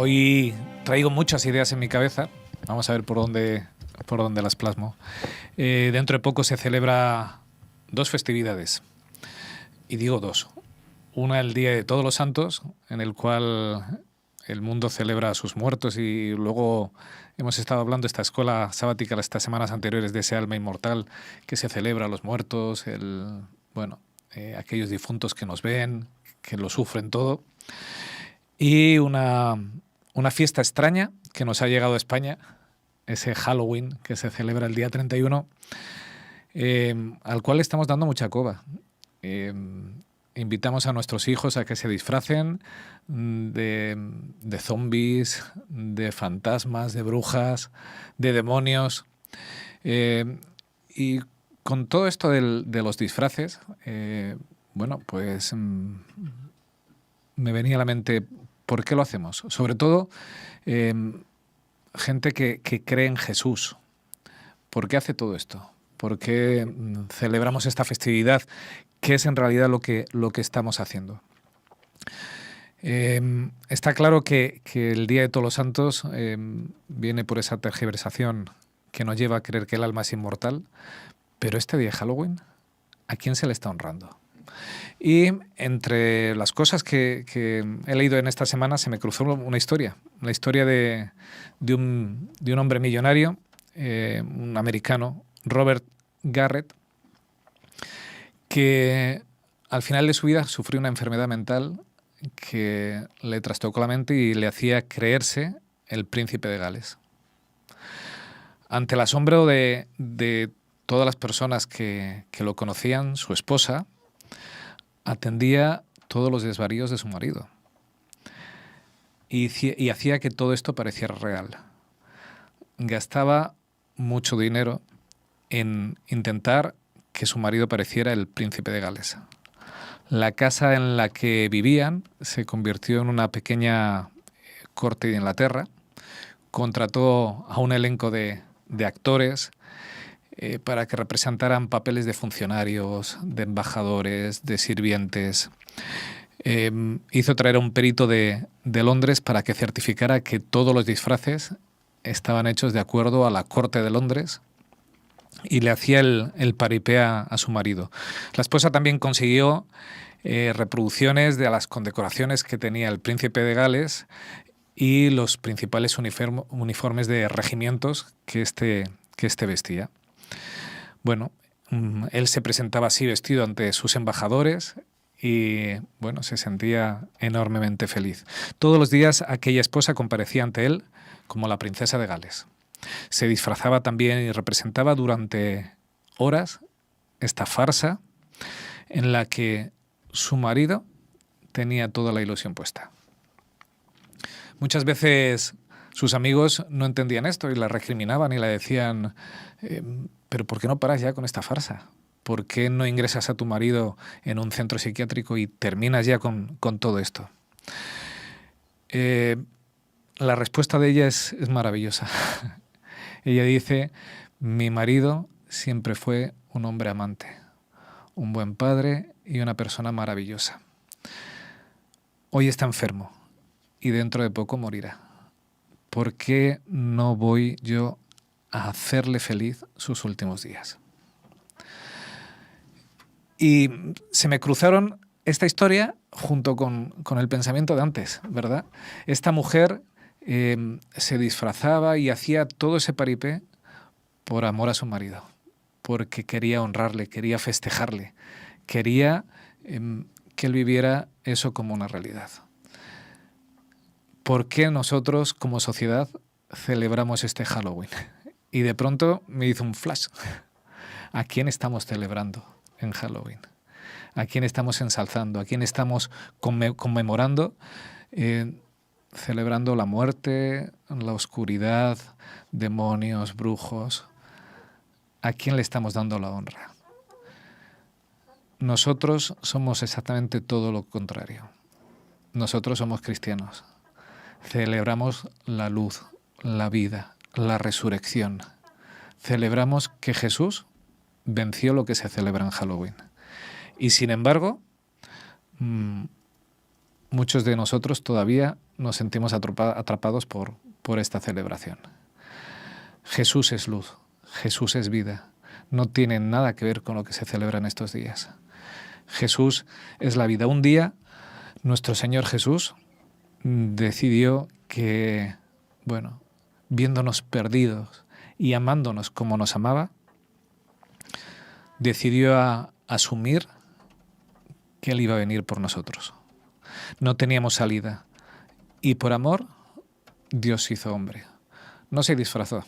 Hoy traigo muchas ideas en mi cabeza. Vamos a ver por dónde las plasmo. Dentro de poco se celebra dos festividades. Y digo dos. Una, el Día de Todos los Santos, en el cual el mundo celebra a sus muertos, y luego hemos estado hablando esta escuela sabática estas semanas anteriores de ese alma inmortal que se celebra a los muertos, aquellos difuntos que nos ven, que lo sufren todo. Y una fiesta extraña que nos ha llegado a España, ese Halloween que se celebra el día 31, al cual estamos dando mucha coba. Invitamos a nuestros hijos a que se disfracen de zombies, de fantasmas, de brujas, de demonios. Y con todo esto de los disfraces, me venía a la mente por qué lo hacemos. Sobre todo, gente que cree en Jesús. ¿Por qué hace todo esto? ¿Por qué celebramos esta festividad? ¿Qué es en realidad lo que estamos haciendo? Está claro que el Día de Todos los Santos viene por esa tergiversación que nos lleva a creer que el alma es inmortal, pero este día de Halloween, ¿a quién se le está honrando? Y entre las cosas que he leído en esta semana se me cruzó una historia, la historia de un hombre millonario, un americano, Robert Garrett, que al final de su vida sufrió una enfermedad mental que le trastocó la mente y le hacía creerse el príncipe de Gales. Ante el asombro de todas las personas que lo conocían, su esposa atendía todos los desvaríos de su marido y hacía que todo esto pareciera real. Gastaba mucho dinero en intentar que su marido pareciera el príncipe de Gales. La casa en la que vivían se convirtió en una pequeña corte de Inglaterra. Contrató a un elenco de actores para que representaran papeles de funcionarios, de embajadores, de sirvientes. Hizo traer a un perito de Londres para que certificara que todos los disfraces estaban hechos de acuerdo a la corte de Londres, y le hacía el paripé a su marido. La esposa también consiguió reproducciones de las condecoraciones que tenía el príncipe de Gales y los principales uniformes de regimientos que éste vestía. Bueno, él se presentaba así vestido ante sus embajadores y se sentía enormemente feliz. Todos los días aquella esposa comparecía ante él como la princesa de Gales. Se disfrazaba también y representaba durante horas esta farsa en la que su marido tenía toda la ilusión puesta. Muchas veces sus amigos no entendían esto y la recriminaban y le decían: ¿pero por qué no paras ya con esta farsa? ¿Por qué no ingresas a tu marido en un centro psiquiátrico y terminas ya con todo esto? La respuesta de ella es maravillosa. Ella dice: mi marido siempre fue un hombre amante, un buen padre y una persona maravillosa. Hoy está enfermo y dentro de poco morirá. ¿Por qué no voy yo a hacerle feliz sus últimos días? Y se me cruzaron esta historia junto con el pensamiento de antes, ¿verdad? Esta mujer se disfrazaba y hacía todo ese paripé por amor a su marido, porque quería honrarle, quería festejarle, quería que él viviera eso como una realidad. ¿Por qué nosotros como sociedad celebramos este Halloween? Y de pronto me hizo un flash. ¿A quién estamos celebrando en Halloween? ¿A quién estamos ensalzando? ¿A quién estamos conmemorando? Celebrando la muerte, la oscuridad, demonios, brujos. ¿A quién le estamos dando la honra? Nosotros somos exactamente todo lo contrario. Nosotros somos cristianos. Celebramos la luz, la vida, la resurrección. Celebramos que Jesús venció lo que se celebra en Halloween. Y sin embargo, muchos de nosotros todavía nos sentimos atrapados por esta celebración. Jesús es luz, Jesús es vida. No tiene nada que ver con lo que se celebra en estos días. Jesús es la vida. Un día, nuestro Señor Jesús decidió que, viéndonos perdidos y amándonos como nos amaba, decidió asumir que Él iba a venir por nosotros. No teníamos salida y por amor Dios se hizo hombre. No se disfrazó,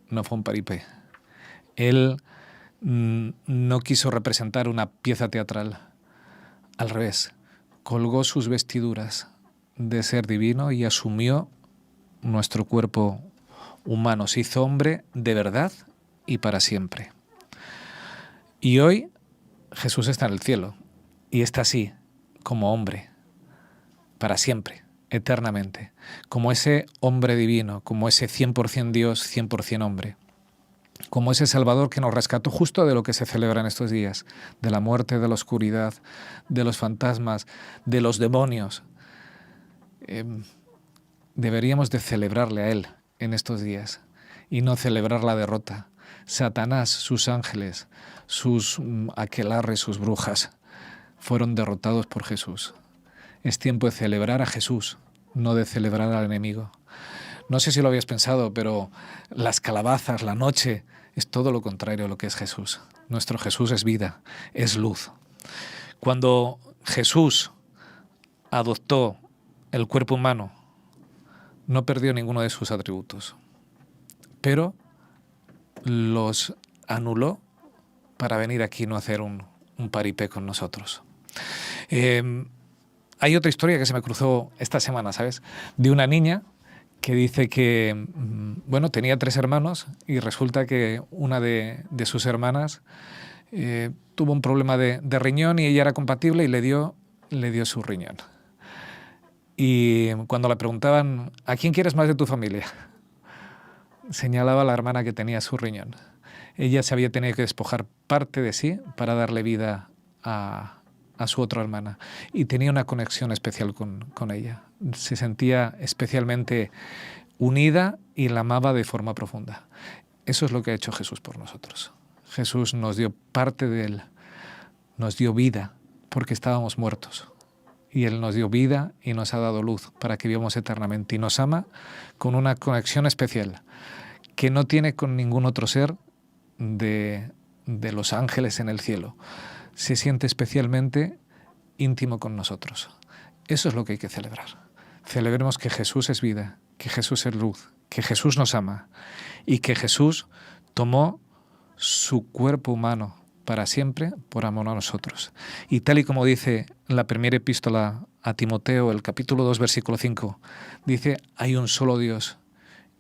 no fue un paripé. Él no quiso representar una pieza teatral. Al revés, colgó sus vestiduras de ser divino y asumió nuestro cuerpo humano. Se hizo hombre de verdad y para siempre. Y hoy Jesús está en el cielo y está así, como hombre, para siempre, eternamente, como ese hombre divino, como ese 100% Dios, 100% hombre, como ese Salvador que nos rescató justo de lo que se celebra en estos días, de la muerte, de la oscuridad, de los fantasmas, de los demonios. Deberíamos de celebrarle a Él en estos días y no celebrar la derrota. Satanás, sus ángeles, sus aquelarres, sus brujas, fueron derrotados por Jesús. Es tiempo de celebrar a Jesús, no de celebrar al enemigo. No sé si lo habías pensado, pero las calabazas, la noche, es todo lo contrario a lo que es Jesús. Nuestro Jesús es vida, es luz. Cuando Jesús adoptó el cuerpo humano, no perdió ninguno de sus atributos, pero los anuló para venir aquí y no hacer un paripé con nosotros. Hay otra historia que se me cruzó esta semana, ¿sabes? De una niña que dice que, tenía 3 hermanos y resulta que una de sus hermanas tuvo un problema de riñón y ella era compatible y le dio su riñón. Y cuando le preguntaban, ¿a quién quieres más de tu familia?, señalaba a la hermana que tenía su riñón. Ella se había tenido que despojar parte de sí para darle vida a su otra hermana y tenía una conexión especial con ella. Se sentía especialmente unida y la amaba de forma profunda. Eso es lo que ha hecho Jesús por nosotros. Jesús nos dio parte de Él, nos dio vida porque estábamos muertos. Y Él nos dio vida y nos ha dado luz para que vivamos eternamente. Y nos ama con una conexión especial que no tiene con ningún otro ser de los ángeles en el cielo. Se siente especialmente íntimo con nosotros. Eso es lo que hay que celebrar. Celebremos que Jesús es vida, que Jesús es luz, que Jesús nos ama y que Jesús tomó su cuerpo humano para siempre por amor a nosotros. Y tal y como dice la primera epístola a Timoteo, el capítulo 2, versículo 5, dice, hay un solo Dios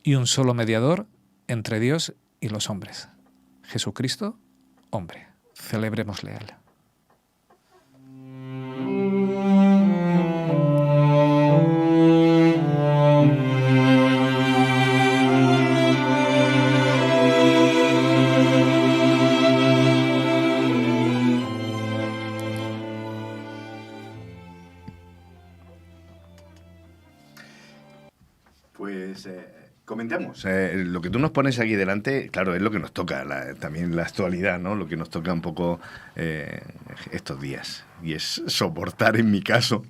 y un solo mediador entre Dios y los hombres. Jesucristo, hombre. Celebrémosle a Él. Comentamos, lo que tú nos pones aquí delante, claro, es lo que nos toca, también la actualidad, ¿no? Lo que nos toca un poco estos días. Y es soportar, en mi caso,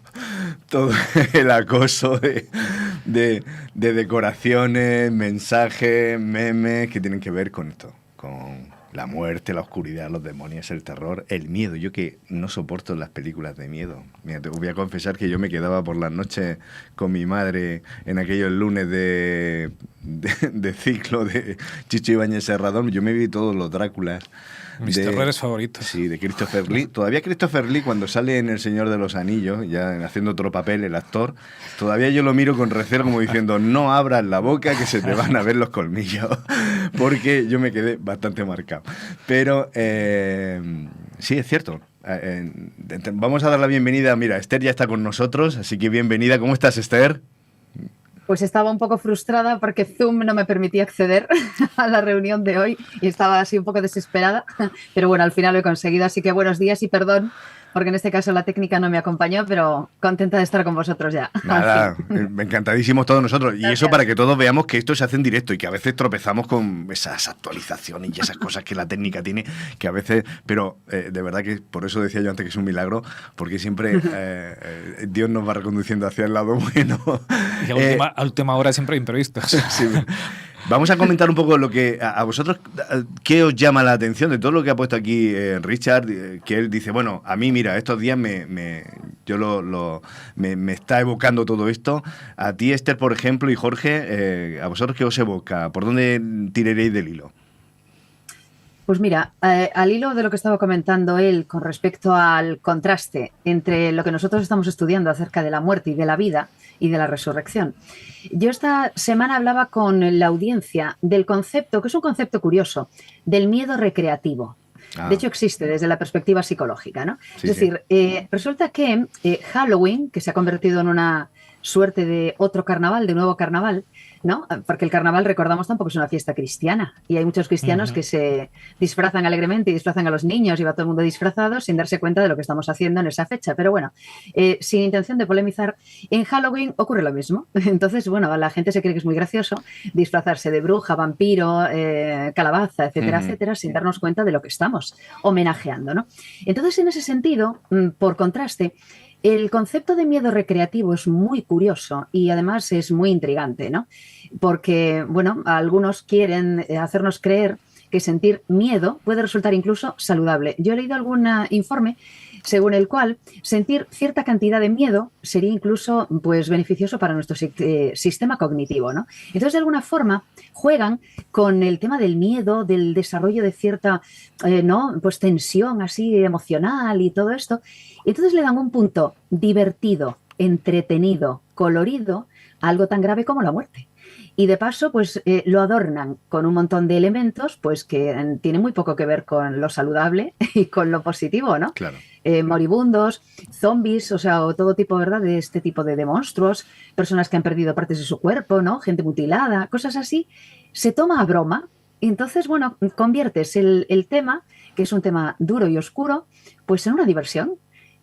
todo el acoso de decoraciones, mensajes, memes que tienen que ver con esto, con la muerte, la oscuridad, los demonios, el terror, el miedo. Yo que no soporto las películas de miedo. Mira, te voy a confesar que yo me quedaba por las noches con mi madre en aquellos lunes de ciclo de Chicho Ibáñez Serrador. Yo me vi todos los Dráculas. Mis terrores favoritos. Sí, de Christopher Lee. Todavía Christopher Lee, cuando sale en El Señor de los Anillos, ya haciendo otro papel, el actor, todavía yo lo miro con recelo como diciendo, no abras la boca que se te van a ver los colmillos, porque yo me quedé bastante marcado. Pero sí, es cierto. Vamos a dar la bienvenida. Mira, Esther ya está con nosotros, así que bienvenida. ¿Cómo estás, Esther? Pues estaba un poco frustrada porque Zoom no me permitía acceder a la reunión de hoy y estaba así un poco desesperada, pero bueno, al final lo he conseguido, así que buenos días y perdón porque en este caso la técnica no me acompañó, pero contenta de estar con vosotros ya. Nada, encantadísimos todos nosotros. Y Gracias. eso para que todos veamos que esto se hace en directo y que a veces tropezamos con esas actualizaciones y esas cosas que la técnica tiene, que a veces, pero de verdad que por eso decía yo antes que es un milagro, porque siempre Dios nos va reconduciendo hacia el lado bueno. Y a última hora siempre imprevistos. Sí. Vamos a comentar un poco lo que a vosotros, qué os llama la atención de todo lo que ha puesto aquí Richard, que él dice, bueno, a mí mira, estos días me está evocando todo esto. A ti, Esther, por ejemplo, y Jorge, ¿a vosotros qué os evoca? ¿Por dónde tiraréis del hilo? Pues mira, al hilo de lo que estaba comentando él con respecto al contraste entre lo que nosotros estamos estudiando acerca de la muerte y de la vida y de la resurrección, yo esta semana hablaba con la audiencia del concepto, que es un concepto curioso, del miedo recreativo. De hecho, existe desde la perspectiva psicológica, ¿no? Sí, es decir, resulta que Halloween, que se ha convertido en una suerte de otro carnaval, de nuevo carnaval, ¿no? Porque el carnaval, recordamos, tampoco es una fiesta cristiana y hay muchos cristianos que se disfrazan alegremente y disfrazan a los niños y va todo el mundo disfrazado sin darse cuenta de lo que estamos haciendo en esa fecha. Pero bueno, sin intención de polemizar, en Halloween ocurre lo mismo. Entonces, bueno, la gente se cree que es muy gracioso disfrazarse de bruja, vampiro, calabaza, etcétera, etcétera, sin darnos cuenta de lo que estamos homenajeando, ¿no? Entonces, en ese sentido, por contraste, el concepto de miedo recreativo es muy curioso y además es muy intrigante, ¿no? Porque, bueno, algunos quieren hacernos creer que sentir miedo puede resultar incluso saludable. Yo he leído algún informe según el cual sentir cierta cantidad de miedo sería incluso pues, beneficioso para nuestro sistema cognitivo, ¿no? Entonces, de alguna forma, juegan con el tema del miedo, del desarrollo de cierta ¿no? pues, tensión así emocional y todo esto. Entonces le dan un punto divertido, entretenido, colorido a algo tan grave como la muerte. Y de paso, pues lo adornan con un montón de elementos, pues que tienen muy poco que ver con lo saludable y con lo positivo, ¿no? Claro. Moribundos, zombies, o sea, o todo tipo, ¿verdad?, de este tipo de monstruos, personas que han perdido partes de su cuerpo, ¿no? Gente mutilada, cosas así. Se toma a broma y entonces, bueno, conviertes el tema, que es un tema duro y oscuro, pues en una diversión.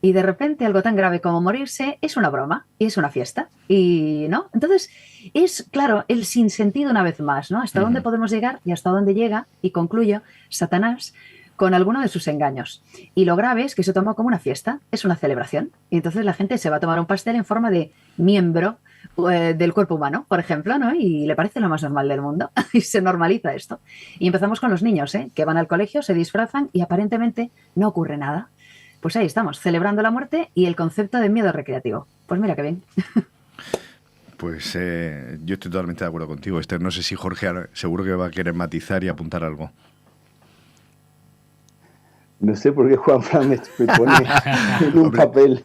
Y de repente algo tan grave como morirse es una broma y es una fiesta. Y ¿no? Entonces es, claro, el sinsentido una vez más, ¿no? Hasta dónde podemos llegar y hasta dónde llega, y concluyo, Satanás con alguno de sus engaños. Y lo grave es que se toma como una fiesta, es una celebración. Y entonces la gente se va a tomar un pastel en forma de miembro del cuerpo humano, por ejemplo, ¿no? Y le parece lo más normal del mundo. Y se normaliza esto. Y empezamos con los niños, ¿eh? Que van al colegio, se disfrazan y aparentemente no ocurre nada. Pues ahí estamos, celebrando la muerte y el concepto de miedo recreativo. Pues mira qué bien. Pues yo estoy totalmente de acuerdo contigo, Esther. No sé si Jorge seguro que va a querer matizar y apuntar algo. No sé por qué Juanfran me pone en un papel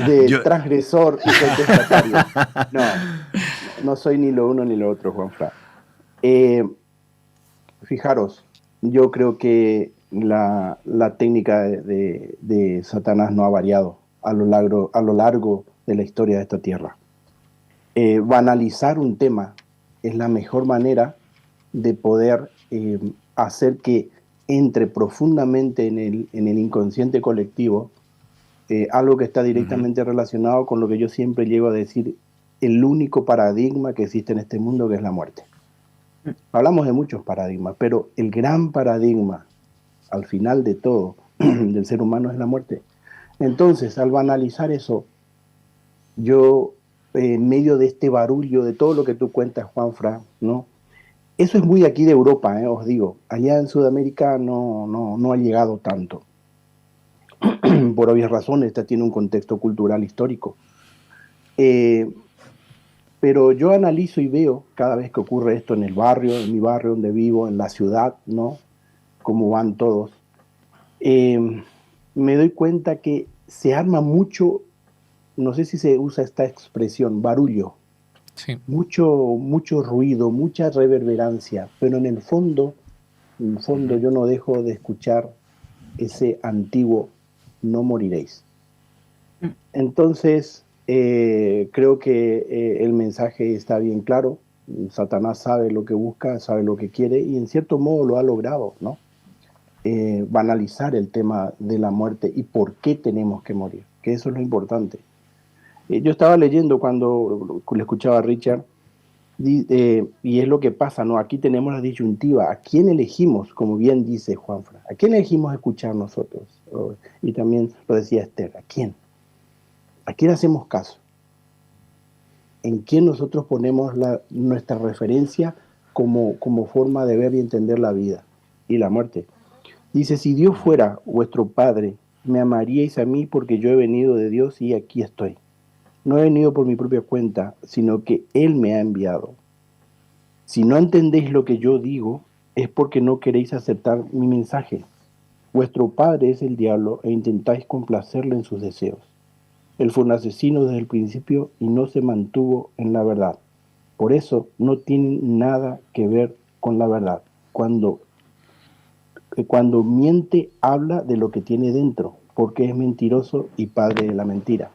de transgresor y contestatario. No soy ni lo uno ni lo otro, Juanfran. Fijaros, yo creo que la técnica de Satanás no ha variado a lo largo de la historia de esta tierra. Banalizar un tema es la mejor manera de poder hacer que entre profundamente en el inconsciente colectivo algo que está directamente relacionado con lo que yo siempre llego a decir, el único paradigma que existe en este mundo, que es la muerte. Hablamos de muchos paradigmas, pero el gran paradigma al final de todo del ser humano es la muerte. Entonces, al banalizar eso, yo en medio de este barullo, de todo lo que tú cuentas, Juanfran, ¿no? Eso es muy aquí de Europa, os digo. Allá en Sudamérica no ha llegado tanto. Por obvias razones, esta tiene un contexto cultural histórico. Pero yo analizo y veo cada vez que ocurre esto en el barrio, en mi barrio donde vivo, en la ciudad, ¿no? Cómo van todos. Me doy cuenta que se arma mucho, no sé si se usa esta expresión, barullo. Sí. Mucho ruido, mucha reverberancia, pero en el fondo yo no dejo de escuchar ese antiguo no moriréis. Entonces, creo que el mensaje está bien claro. Satanás sabe lo que busca, sabe lo que quiere y en cierto modo lo ha logrado, ¿no? banalizar el tema de la muerte y por qué tenemos que morir, que eso es lo importante. Yo estaba leyendo cuando le escuchaba a Richard, y es lo que pasa, ¿no? Aquí tenemos la disyuntiva. ¿A quién elegimos, como bien dice Juanfran? ¿A quién elegimos escuchar nosotros? Y también lo decía Esther, ¿a quién? ¿A quién hacemos caso? ¿En quién nosotros ponemos nuestra referencia como forma de ver y entender la vida y la muerte? Dice, si Dios fuera vuestro Padre, me amaríais a mí porque yo he venido de Dios y aquí estoy. No he venido por mi propia cuenta, sino que Él me ha enviado. Si no entendéis lo que yo digo, es porque no queréis aceptar mi mensaje. Vuestro padre es el diablo e intentáis complacerle en sus deseos. Él fue un asesino desde el principio y no se mantuvo en la verdad. Por eso no tiene nada que ver con la verdad. Cuando miente, habla de lo que tiene dentro, porque es mentiroso y padre de la mentira.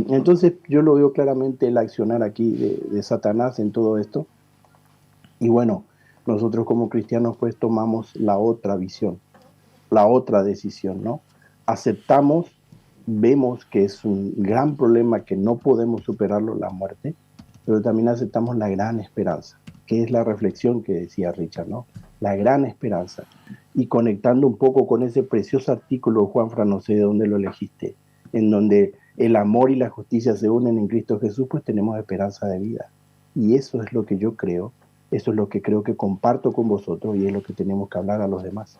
Entonces yo lo veo claramente el accionar aquí de Satanás en todo esto. Y bueno, nosotros como cristianos pues tomamos la otra visión, la otra decisión, ¿no? Aceptamos, vemos que es un gran problema que no podemos superarlo, la muerte, pero también aceptamos la gran esperanza, que es la reflexión que decía Richard, ¿no? La gran esperanza. Y conectando un poco con ese precioso artículo, Juanfran, no sé de dónde lo elegiste, en donde el amor y la justicia se unen en Cristo Jesús, pues tenemos esperanza de vida. Y eso es lo que yo creo, eso es lo que creo que comparto con vosotros y es lo que tenemos que hablar a los demás.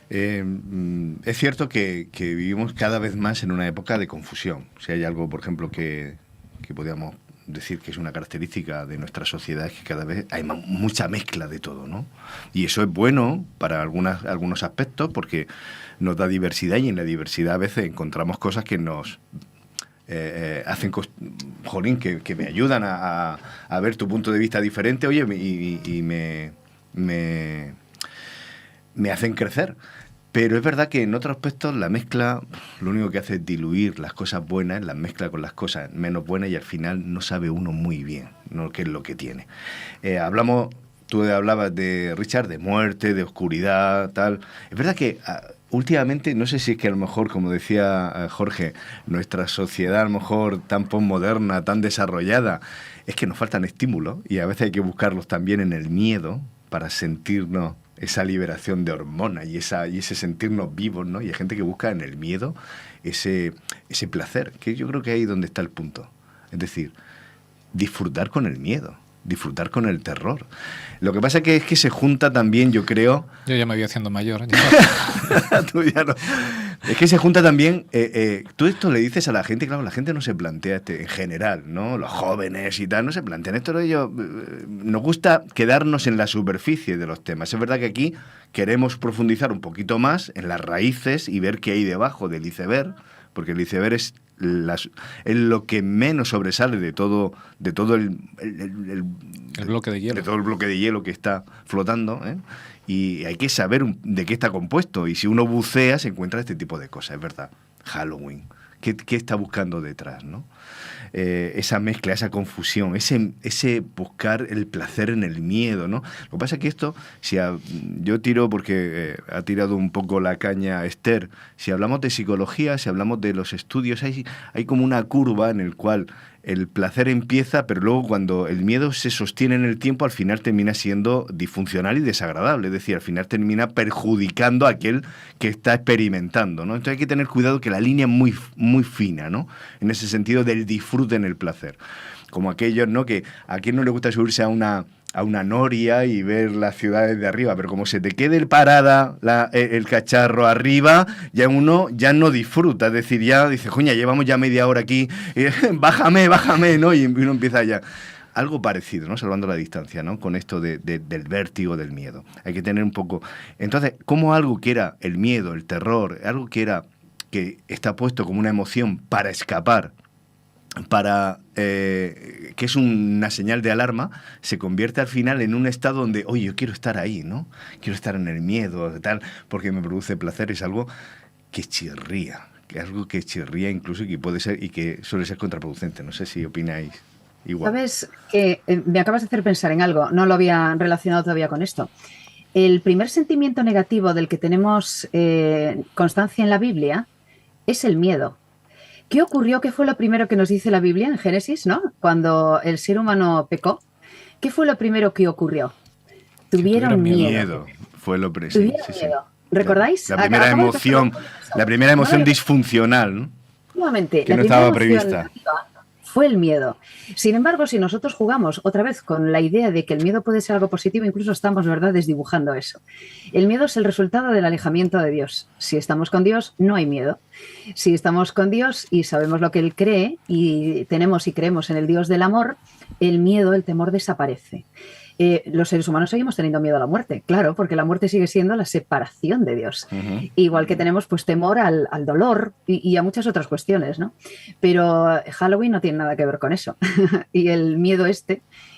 Es cierto que vivimos cada vez más en una época de confusión. Si hay algo, por ejemplo, que podríamos decir que es una característica de nuestra sociedad, es que cada vez hay mucha mezcla de todo, ¿no? Y eso es bueno para algunos aspectos porque nos da diversidad y en la diversidad a veces encontramos cosas que nos hacen, jolín, que me ayudan a ver tu punto de vista diferente, oye, y me hacen crecer. Pero es verdad que en otros aspectos la mezcla lo único que hace es diluir las cosas buenas, las mezcla con las cosas menos buenas y al final no sabe uno muy bien, ¿no?, qué es lo que tiene. Tú hablabas de, Richard, de muerte, de oscuridad, tal. Es verdad que últimamente, no sé si es que a lo mejor, como decía Jorge, nuestra sociedad a lo mejor tan postmoderna, tan desarrollada, es que nos faltan estímulos y a veces hay que buscarlos también en el miedo para sentirnos esa liberación de hormonas y ese sentirnos vivos, ¿no? Y hay gente que busca en el miedo ese placer, que yo creo que ahí es donde está el punto. Es decir, disfrutar con el miedo, disfrutar con el terror. Lo que pasa es que se junta también, yo creo... Yo ya me voy haciendo mayor. Tú ya no. Es que se junta también... tú esto le dices a la gente, claro, la gente no se plantea en general, ¿no? Los jóvenes y tal, no se plantean esto. Nos gusta quedarnos en la superficie de los temas. Es verdad que aquí queremos profundizar un poquito más en las raíces y ver qué hay debajo del iceberg, porque el iceberg es lo que menos sobresale de todo el bloque de hielo. De todo el bloque de hielo que está flotando, ¿eh? Y hay que saber de qué está compuesto. Y si uno bucea, se encuentra este tipo de cosas, es verdad. Halloween. ¿Qué está buscando detrás, ¿no? Esa mezcla, esa confusión, ese buscar el placer en el miedo, ¿no? Lo que pasa es que esto, yo tiro porque ha tirado un poco la caña Esther, si hablamos de psicología, si hablamos de los estudios, hay como una curva en el cual el placer empieza, pero luego cuando el miedo se sostiene en el tiempo, al final termina siendo disfuncional y desagradable. Es decir, al final termina perjudicando a aquel que está experimentando, ¿no? Entonces hay que tener cuidado que la línea es muy, muy fina, ¿no? En ese sentido del disfrute en el placer. Como aquellos, ¿no?, que a quien no le gusta subirse a una noria y ver las ciudades de arriba, pero como se te quede parada el cacharro arriba, ya uno ya no disfruta, es decir, ya dice, coña, llevamos ya media hora aquí, bájame, ¿no? Y uno empieza ya. Algo parecido, ¿no? Salvando la distancia, ¿no? Con esto del vértigo, del miedo. Hay que tener un poco... Entonces, como algo que era el miedo, el terror, algo que está puesto como una emoción para escapar, que es una señal de alarma, se convierte al final en un estado donde, oye, yo quiero estar ahí, ¿no? Quiero estar en el miedo, tal, porque me produce placer. Es algo que chirría, incluso y que puede ser y que suele ser contraproducente. No sé si opináis igual. Sabes que me acabas de hacer pensar en algo, no lo había relacionado todavía con esto. el primer sentimiento negativo del que tenemos constancia en la Biblia es el miedo. ¿Qué ocurrió? ¿Qué fue lo primero que nos dice la Biblia en Génesis, ¿no? Cuando el ser humano pecó, ¿qué fue lo primero que ocurrió? Tuvieron miedo. Fue lo Tuvieron miedo. ¿Recordáis? La primera emoción disfuncional, ¿no? Nuevamente, que no estaba prevista. Fue el miedo. Sin embargo, si nosotros jugamos otra vez con la idea de que el miedo puede ser algo positivo, incluso estamos, ¿verdad?, desdibujando eso. El miedo es el resultado del alejamiento de Dios. Si estamos con Dios, no hay miedo. Si estamos con Dios y sabemos lo que Él cree y tenemos y creemos en el Dios del amor, el miedo, el temor desaparece. Los seres humanos seguimos teniendo miedo a la muerte, claro, porque la muerte sigue siendo la separación de Dios. Igual que tenemos pues temor al dolor y a muchas otras cuestiones, ¿no? Pero Halloween no tiene nada que ver con eso. Y el miedo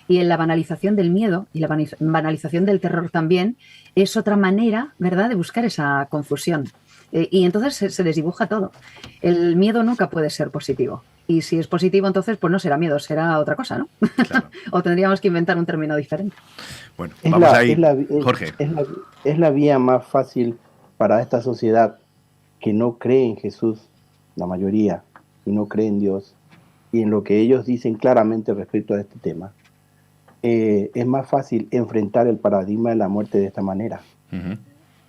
y en la banalización del miedo y la banalización del terror también es otra manera, ¿verdad?, de buscar esa confusión. Y entonces se desdibuja todo. El miedo nunca puede ser positivo. Y si es positivo, entonces pues no será miedo, será otra cosa, ¿no? Claro. O tendríamos que inventar un término diferente. Bueno, vamos ahí. Jorge. Es la vía más fácil para esta sociedad que no cree en Jesús, la mayoría, y no cree en Dios, y en lo que ellos dicen claramente respecto a este tema. Es más fácil enfrentar el paradigma de la muerte de esta manera.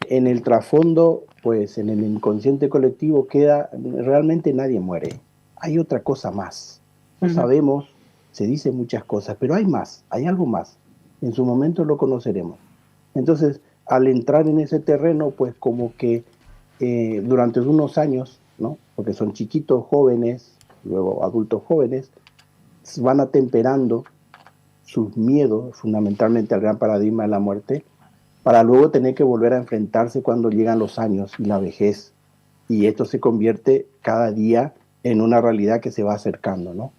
En el trasfondo, pues en el inconsciente colectivo realmente nadie muere. Hay otra cosa más. No sabemos, se dicen muchas cosas, pero hay más, hay algo más. En su momento lo conoceremos. Entonces, al entrar en ese terreno, pues como que durante unos años, ¿no?, porque son chiquitos jóvenes, luego adultos jóvenes, van atemperando sus miedos, fundamentalmente al gran paradigma de la muerte, para luego tener que volver a enfrentarse cuando llegan los años y la vejez. Y esto se convierte cada día en una realidad que se va acercando, ¿no?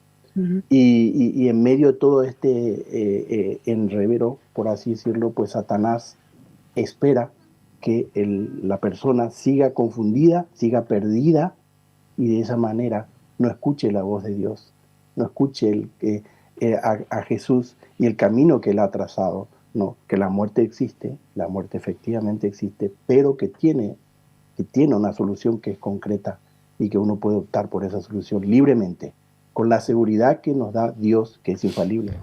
Y en medio de todo este enrevero, por así decirlo, pues Satanás espera que la persona siga confundida, siga perdida, y de esa manera no escuche la voz de Dios, no escuche a Jesús y el camino que Él ha trazado. No, que la muerte existe, la muerte efectivamente existe, pero que tiene una solución que es concreta y que uno puede optar por esa solución libremente, con la seguridad que nos da Dios, que es infalible.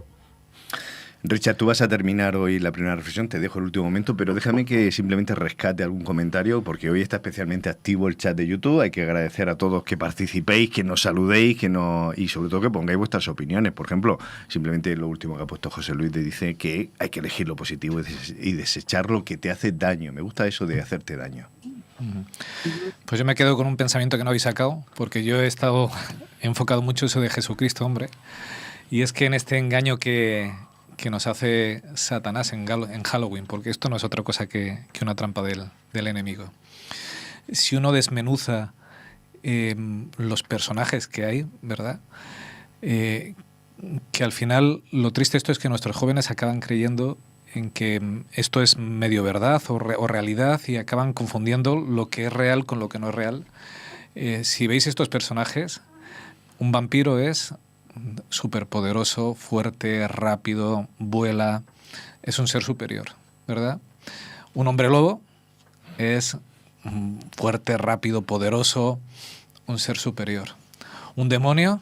Richard, tú vas a terminar hoy la primera reflexión, te dejo el último momento, pero déjame que simplemente rescate algún comentario, porque hoy está especialmente activo el chat de YouTube. Hay que agradecer a todos que participéis, que nos saludéis, y sobre todo que pongáis vuestras opiniones. Por ejemplo, simplemente lo último que ha puesto José Luis, te dice que hay que elegir lo positivo y desechar lo que te hace daño. Me gusta eso de hacerte daño. Pues yo me quedo con un pensamiento que no habéis sacado, porque yo he enfocado mucho eso de Jesucristo, hombre, y es que en este engaño que nos hace Satanás en Halloween, porque esto no es otra cosa que una trampa del enemigo. Si uno desmenuza los personajes que hay, ¿verdad?, que al final lo triste de esto es que nuestros jóvenes acaban creyendo en que esto es medio verdad o realidad y acaban confundiendo lo que es real con lo que no es real. Si veis estos personajes, un vampiro es superpoderoso, fuerte, rápido, vuela, es un ser superior, ¿verdad? Un hombre lobo es fuerte, rápido, poderoso, un ser superior. Un demonio,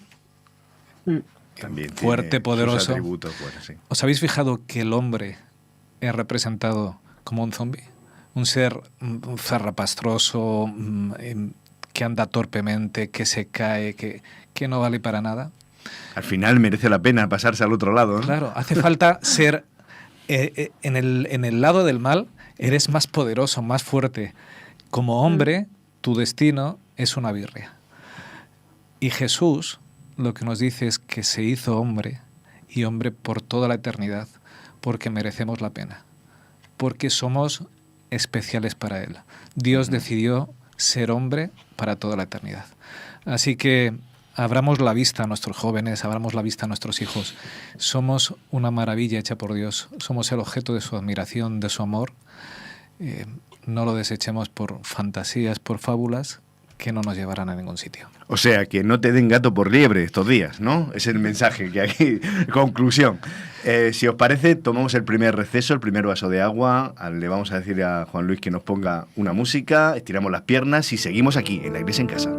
también fuerte, poderoso. Sí. ¿Os habéis fijado que el hombre es representado como un zombie? Un ser zarrapastroso, que anda torpemente, que se cae, que no vale para nada. Al final merece la pena pasarse al otro lado, ¿no? Claro, hace falta ser... en el lado del mal eres más poderoso, más fuerte. Como hombre, tu destino es una birria. Y Jesús lo que nos dice es que se hizo hombre, y hombre por toda la eternidad, porque merecemos la pena, porque somos especiales para Él. Dios decidió ser hombre para toda la eternidad. Así que abramos la vista a nuestros jóvenes, abramos la vista a nuestros hijos. Somos una maravilla hecha por Dios, somos el objeto de su admiración, de su amor. No lo desechemos por fantasías, por fábulas, que no nos llevarán a ningún sitio. O sea, que no te den gato por liebre estos días, ¿no? Es el mensaje que aquí... Conclusión. Si os parece, tomamos el primer receso, el primer vaso de agua. Le vamos a decir a Juan Luis que nos ponga una música, estiramos las piernas y seguimos aquí, en La Iglesia en Casa.